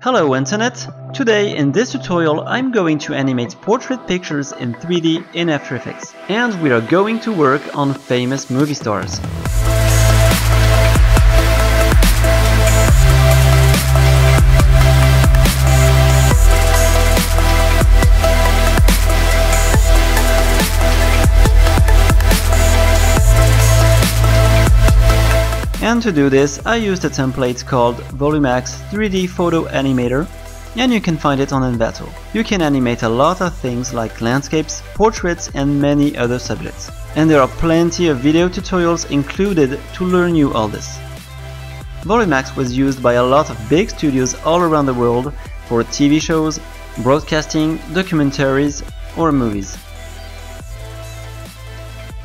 Hello Internet! Today in this tutorial I'm going to animate portrait pictures in 3D in After Effects, and we are going to work on famous movie stars. And to do this, I used a template called Volumax 3D Photo Animator, and you can find it on Envato. You can animate a lot of things like landscapes, portraits, and many other subjects. And there are plenty of video tutorials included to learn you all this. Volumax was used by a lot of big studios all around the world for TV shows, broadcasting, documentaries, or movies.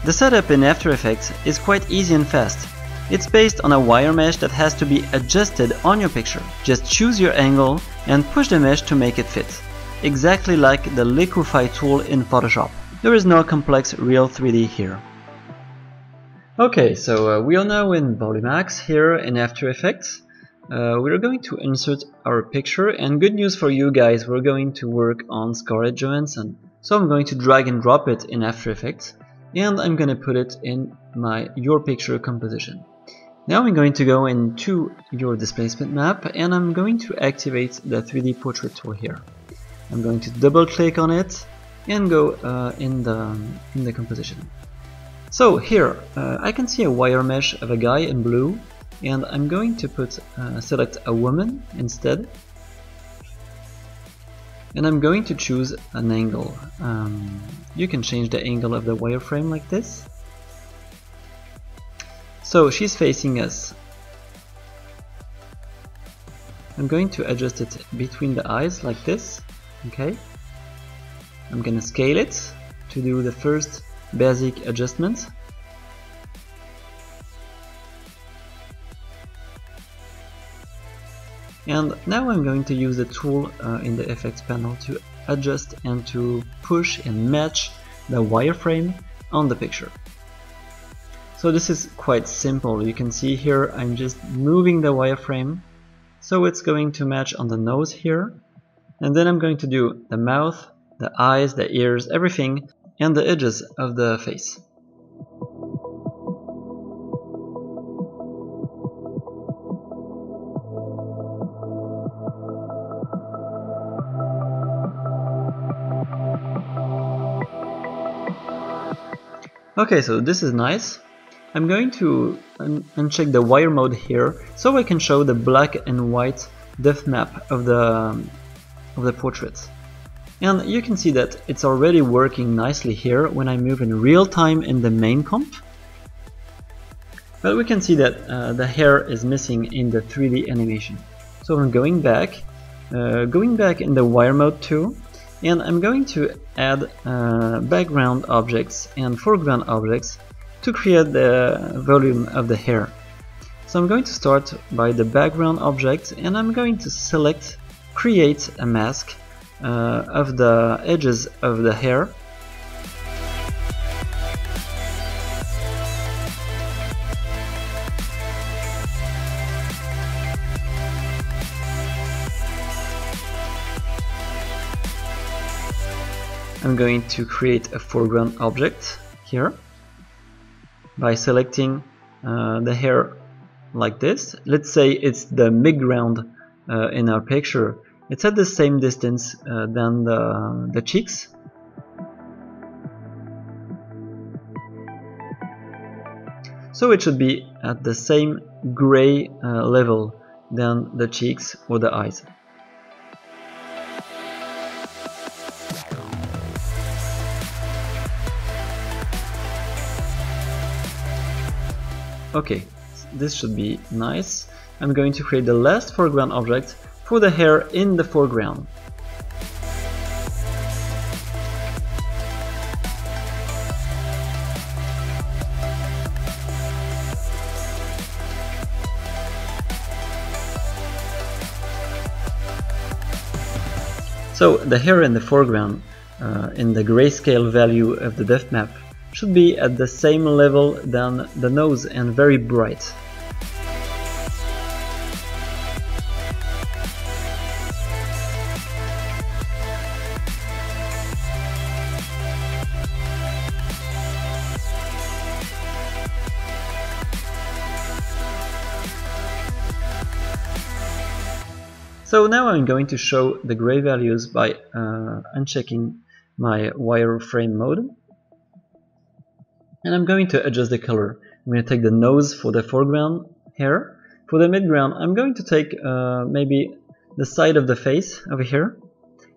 The setup in After Effects is quite easy and fast. It's based on a wire mesh that has to be adjusted on your picture. Just choose your angle and push the mesh to make it fit, exactly like the liquify tool in Photoshop. There is no complex real 3D here. Okay, so we are now in Volumax here in After Effects. We're going to insert our picture, and good news for you guys, we're going to work on Scarlett Johansson. So I'm going to drag and drop it in After Effects, and I'm going to put it in my Your Picture composition. Now I'm going to go into your displacement map, and I'm going to activate the 3D portrait tool here. I'm going to double click on it and go in the composition. So here I can see a wire mesh of a guy in blue, and I'm going to select a woman instead, and I'm going to choose an angle. You can change the angle of the wireframe like this. So she's facing us. I'm going to adjust it between the eyes like this. Okay. I'm going to scale it to do the first basic adjustment. And now I'm going to use the tool in the effects panel to adjust and to push and match the wireframe on the picture. So this is quite simple. You can see here I'm just moving the wireframe, so it's going to match on the nose here, and then I'm going to do the mouth, the eyes, the ears, everything, and the edges of the face. Okay, so this is nice. I'm going to uncheck the wire mode here so I can show the black and white depth map of the portraits. And you can see that it's already working nicely here when I move in real time in the main comp. But we can see that the hair is missing in the 3D animation. So I'm going back in the wire mode too, and I'm going to add background objects and foreground objects to create the volume of the hair. So I'm going to start by the background object, and I'm going to select create a mask of the edges of the hair. I'm going to create a foreground object here by selecting the hair like this. Let's say it's the midground in our picture. It's at the same distance than the cheeks. So it should be at the same gray level than the cheeks or the eyes. Okay, this should be nice. I'm going to create the last foreground object for the hair in the foreground. So the hair in the foreground, in the grayscale value of the depth map, should be at the same level than the nose and very bright. So now I'm going to show the gray values by unchecking my wireframe mode. And I'm going to adjust the color. I'm going to take the nose for the foreground here. For the midground, I'm going to take maybe the side of the face over here.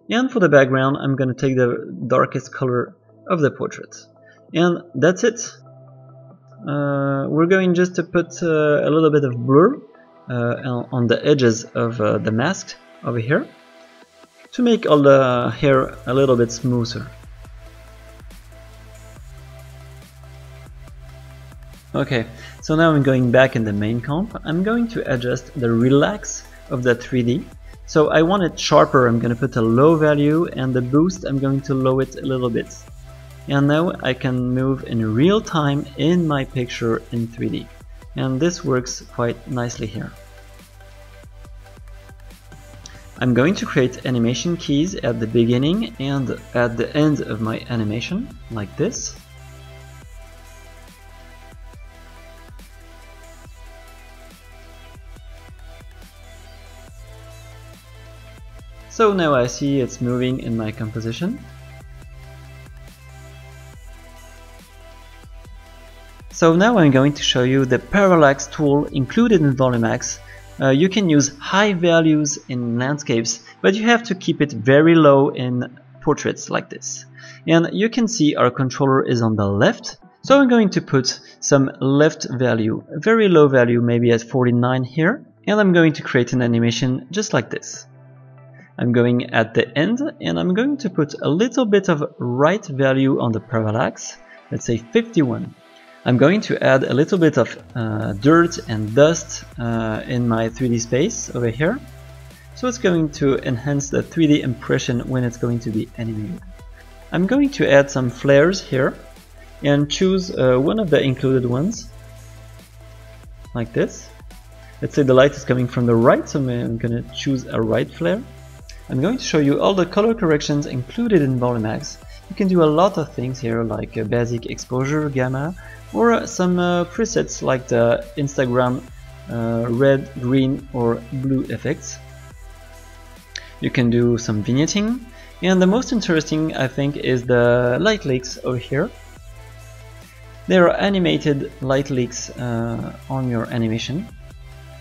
And for the background, I'm going to take the darkest color of the portrait. And that's it. We're going just to put a little bit of blur on the edges of the mask over here to make all the hair a little bit smoother. Okay, so now I'm going back in the main comp. I'm going to adjust the relax of the 3D. So I want it sharper. I'm going to put a low value, and the boost I'm going to lower it a little bit. And now I can move in real time in my picture in 3D. And this works quite nicely here. I'm going to create animation keys at the beginning and at the end of my animation, like this. So now I see it's moving in my composition. So now I'm going to show you the parallax tool included in Volumax. You can use high values in landscapes, but you have to keep it very low in portraits like this. And you can see our controller is on the left, so I'm going to put some left value, a very low value, maybe at 49 here, and I'm going to create an animation just like this. I'm going at the end, and I'm going to put a little bit of right value on the parallax, let's say 51. I'm going to add a little bit of dirt and dust in my 3D space over here. So it's going to enhance the 3D impression when it's going to be animated. I'm going to add some flares here and choose one of the included ones, like this. Let's say the light is coming from the right, so I'm going to choose a right flare. I'm going to show you all the color corrections included in Volumax. You can do a lot of things here, like basic exposure, gamma, or some presets like the Instagram red, green or blue effects. You can do some vignetting, and the most interesting I think is the light leaks over here. There are animated light leaks on your animation,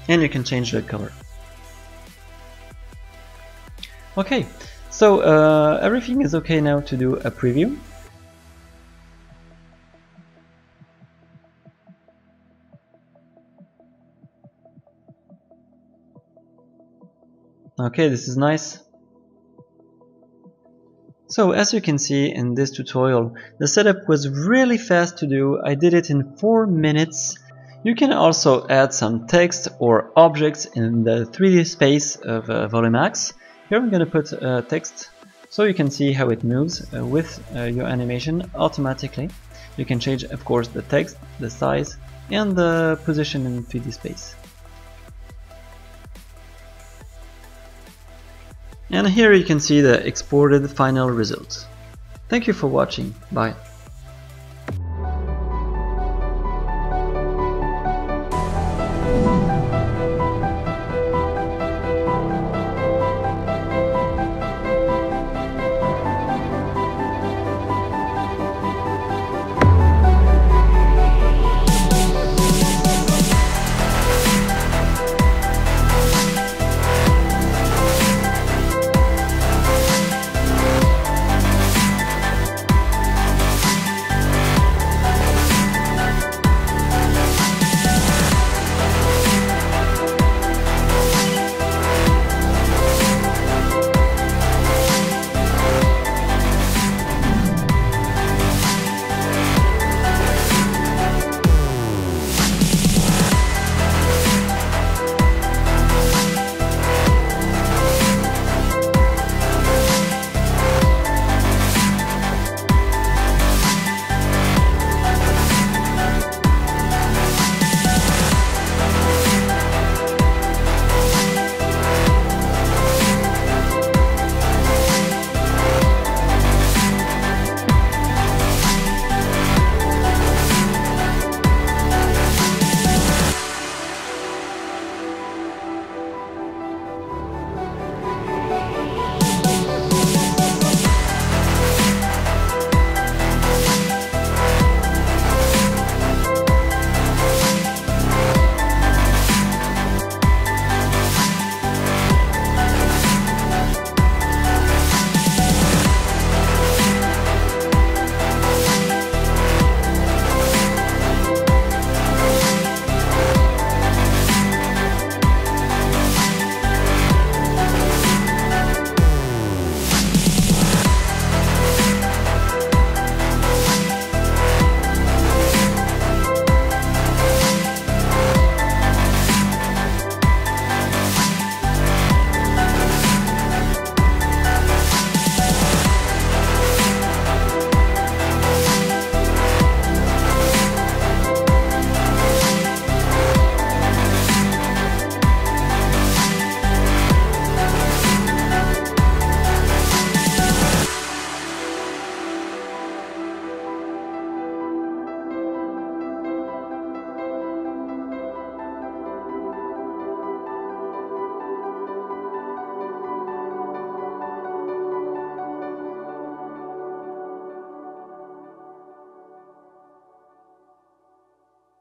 and you can change the color. Okay, so everything is okay now to do a preview. Okay, this is nice. So as you can see in this tutorial, the setup was really fast to do. I did it in 4 minutes. You can also add some text or objects in the 3D space of Volumax. Here I'm going to put text so you can see how it moves with your animation automatically. You can change, of course, the text, the size, and the position in 3D space. And here you can see the exported final results. Thank you for watching. Bye.